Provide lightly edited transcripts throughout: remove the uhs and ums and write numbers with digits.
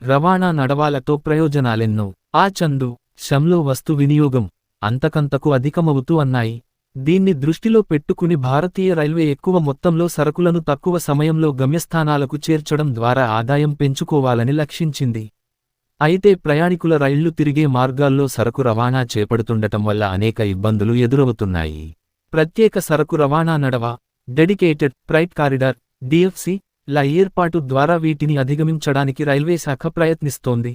రవాణా నడవాలతో ప్రయోజనాలెన్నో. ఆ చందు శంలో వస్తు వినియోగం అంతకంతకు అధికమవుతూ అన్నాయి. దీన్ని దృష్టిలో పెట్టుకుని భారతీయ రైల్వే ఎక్కువ మొత్తంలో సరకులను తక్కువ సమయంలో గమ్యస్థానాలకు చేర్చడం ద్వారా ఆదాయం పెంచుకోవాలని లక్షించింది. అయితే ప్రయాణికుల రైళ్లు తిరిగే మార్గాల్లో సరకు రవాణా చేపడుతుండటం వల్ల అనేక ఇబ్బందులు ఎదురవుతున్నాయి. ప్రత్యేక సరకు రవాణా నడవ, డెడికేటెడ్ ఫ్రైట్ కారిడార్, డిఎఫ్సి ల ఏర్పాటు ద్వారా వీటిని అధిగమించడానికి రైల్వే శాఖ ప్రయత్నిస్తోంది.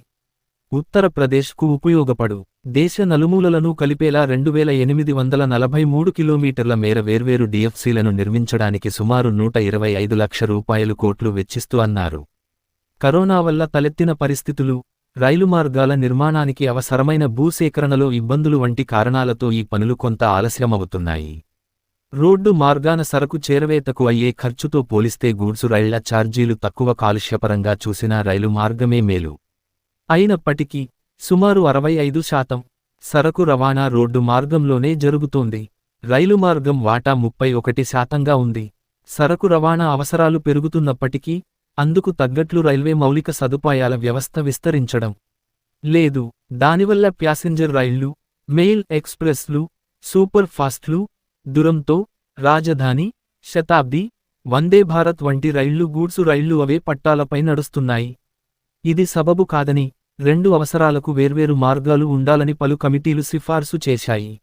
ఉత్తరప్రదేశ్కు ఉపయోగపడు దేశ నలుమూలలను కలిపేలా 2843 కిలోమీటర్ల మేర వేర్వేరు డిఎఫ్సిలను నిర్మించడానికి సుమారు 125 లక్షల రూపాయలు కోట్లు వెచ్చిస్తూ అన్నారు. కరోనా వల్ల తలెత్తిన పరిస్థితులు, రైలు మార్గాల నిర్మాణానికి అవసరమైన భూసేకరణలో ఇబ్బందులు వంటి కారణాలతో ఈ పనులు కొంత ఆలస్యమవుతున్నాయి. రోడ్డు మార్గాన సరకు చేరవేతకు అయ్యే ఖర్చుతో పోలిస్తే గూడ్సు రైళ్ల ఛార్జీలు తక్కువ. కాలుష్యపరంగా చూసినా రైలు మార్గమే మేలు. అయినప్పటికీ సుమారు 65% సరకు రవాణా రోడ్డు మార్గంలోనే జరుగుతోంది. రైలు మార్గం వాటా 31%గా ఉంది. సరకు రవాణా అవసరాలు పెరుగుతున్నప్పటికీ అందుకు తగ్గట్లు రైల్వే మౌలిక సదుపాయాల వ్యవస్థ విస్తరించడం లేదు. దానివల్ల ప్యాసింజర్ రైళ్లు, మెయిల్ ఎక్స్ప్రెస్లు, సూపర్ ఫాస్ట్లు, దురంతో, రాజధాని, శతాబ్ది, వందే భారత్ వంటి రైళ్లు గూడ్సు రైళ్లు అవే పట్టాలపై నడుస్తున్నాయి. ఇది సబబు కాదని, రెండు అవసరాలకు వేర్వేరు మార్గాలు ఉండాలని పలు కమిటీలు సిఫార్సు చేశాయి.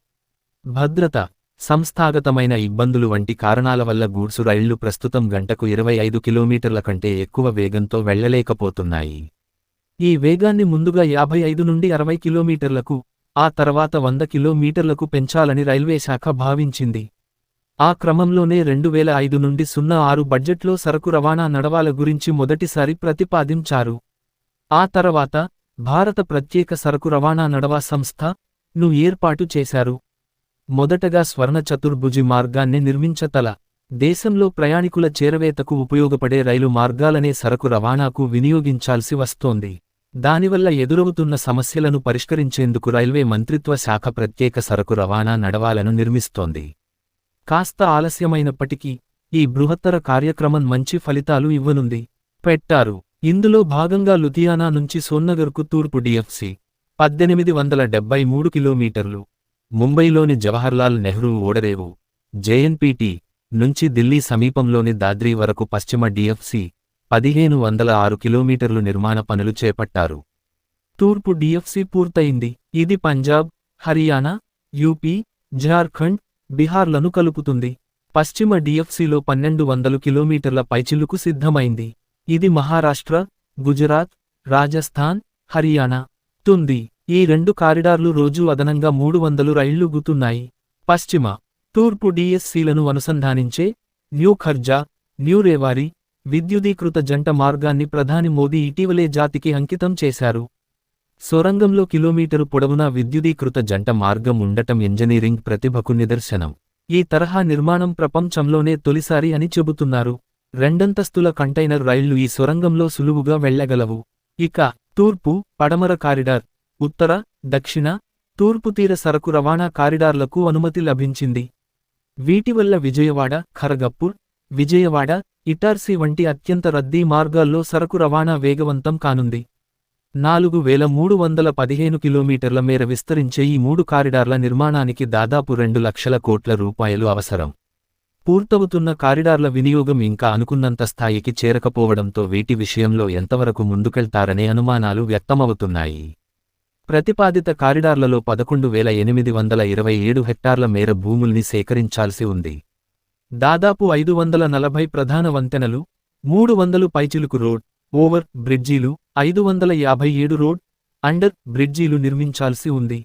భద్రత, సంస్థాగతమైన ఇబ్బందులు వంటి కారణాల వల్ల గూడ్సు రైళ్లు ప్రస్తుతం గంటకు 25 కిలోమీటర్ల కంటే ఎక్కువ వేగంతో వెళ్లలేకపోతున్నాయి. ఈ వేగాన్ని ముందుగా 55 నుండి 60 కిలోమీటర్లకు, ఆ తర్వాత 100 కిలోమీటర్లకు పెంచాలని రైల్వే శాఖ భావించింది. ఆ క్రమంలోనే 2005 నుండి 06 బడ్జెట్లో సరకు రవాణా నడవాల గురించి మొదటిసారి ప్రతిపాదించారు. ఆ తర్వాత భారత ప్రత్యేక సరకు రవాణా నడవా సంస్థ ను ఏర్పాటు చేశారు. మొదటగా స్వర్ణ చతుర్భుజి మార్గాన్ని నిర్మించతల దేశంలో ప్రయాణికుల చేరవేతకు ఉపయోగపడే రైలు మార్గాలనే సరకు రవాణాకు వినియోగించాల్సి వస్తోంది. దానివల్ల ఎదురవుతున్న సమస్యలను పరిష్కరించేందుకు రైల్వే మంత్రిత్వ శాఖ ప్రత్యేక సరకు రవాణా నడవాలను నిర్మిస్తోంది. కాస్త ఆలస్యమైనప్పటికీ ఈ బృహత్తర కార్యక్రమం మంచి ఫలితాలు ఇవ్వనుంది పెట్టారు. ఇందులో భాగంగా లుధియానా నుంచి సోన్నగర్కు తూర్పు డిఎఫ్సి 1873 కిలోమీటర్లు, ముంబైలోని జవహర్లాల్ నెహ్రూ ఓడరేవు జేఎన్పీటీ నుంచి ఢిల్లీ సమీపంలోని దాద్రీ వరకు పశ్చిమ డిఎఫ్సి 1506 కిలోమీటర్లు నిర్మాణ పనులు చేపట్టారు. తూర్పు డిఎఫ్సి పూర్తయింది. ఇది పంజాబ్, హర్యానా, యూపీ, జార్ఖండ్, బీహార్లను కలుపుతుంది. పశ్చిమ డిఎఫ్సిలో 1200 కిలోమీటర్ల పైచిలుకు సిద్ధమైంది. ఇది మహారాష్ట్ర, గుజరాత్, రాజస్థాన్, హర్యానా తుంది. ఈ రెండు కారిడార్లు రోజూ అదనంగా 300 రైళ్లు గుతున్నాయి. పశ్చిమ, తూర్పు డిఎస్సీలను అనుసంధానించే న్యూ ఖర్జా, న్యూ రేవారీ విద్యుదీకృత జంట మార్గాన్ని ప్రధాని మోదీ ఇటీవలే జాతికి అంకితం చేశారు. సొరంగంలో కిలోమీటరు పొడవునా విద్యుదీకృత జంట మార్గం ఉండటం ఇంజనీరింగ్ ప్రతిభకు నిదర్శనం. ఈ తరహా నిర్మాణం ప్రపంచంలోనే తొలిసారి అని చెబుతున్నారు. రెండంతస్తుల కంటైనర్ రైళ్లు ఈ సొరంగంలో సులువుగా వెళ్లగలవు. ఇక తూర్పు, పడమర కారిడార్, ఉత్తర, దక్షిణ, తూర్పు తీర సరకు రవాణా కారిడార్లకు అనుమతి లభించింది. వీటివల్ల విజయవాడ, ఖరగపూర్, విజయవాడ, ఇటార్సీ వంటి అత్యంత రద్దీ మార్గాల్లో సరకు రవాణా వేగవంతం కానుంది. 4315 కిలోమీటర్ల మేర విస్తరించే ఈ 3 కారిడార్ల నిర్మాణానికి దాదాపు 2 లక్షల కోట్ల రూపాయలు అవసరం. పూర్తవుతున్న కారిడార్ల వినియోగం ఇంకా అనుకున్నంత స్థాయికి చేరకపోవడంతో వీటి విషయంలో ఎంతవరకు ముందుకెళ్తారనే అనుమానాలు వ్యక్తమవుతున్నాయి. ప్రతిపాదిత కారిడార్లలో 11,827 హెక్టార్ల మేర భూముల్ని సేకరించాల్సి ఉంది. దాదాపు 540 ప్రధాన వంతెనలు, 300 పైచిలుకు రోడ్, ఓవర్ బ్రిడ్జీలు, 557 రోడ్, అండర్ బ్రిడ్జీలు నిర్మించాల్సి ఉంది.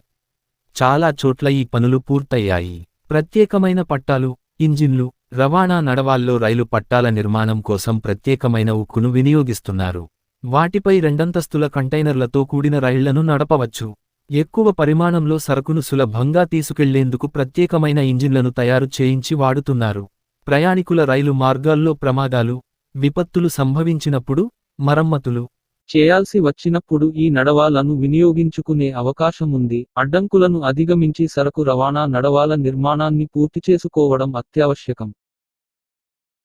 చాలా చోట్ల ఈ పనులు పూర్తయ్యాయి. ప్రత్యేకమైన పట్టాలు, ఇంజిన్లు, రవాణా నడవాల్లో రైలు పట్టాల నిర్మాణం కోసం ప్రత్యేకమైన ఉక్కును వినియోగిస్తున్నారు. వాటిపై రెండంతస్తుల కంటైనర్లతో కూడిన రైళ్లను నడపవచ్చు. ఎక్కువ పరిమాణంలో సరకును సులభంగా తీసుకెళ్లేందుకు ప్రత్యేకమైన ఇంజిన్లను తయారు చేయించి వాడుతున్నారు. ప్రయాణికుల రైలు మార్గాల్లో ప్రమాదాలు, విపత్తులు సంభవించినప్పుడు మరమ్మతులు చేయాల్సి వచ్చినప్పుడు ఈ నడవాలను వినియోగించుకునే అవకాశముంది. అడ్డంకులను అధిగమించి సరకు రవాణా నడవాల నిర్మాణాన్ని పూర్తి చేసుకోవడం అత్యావశ్యకం.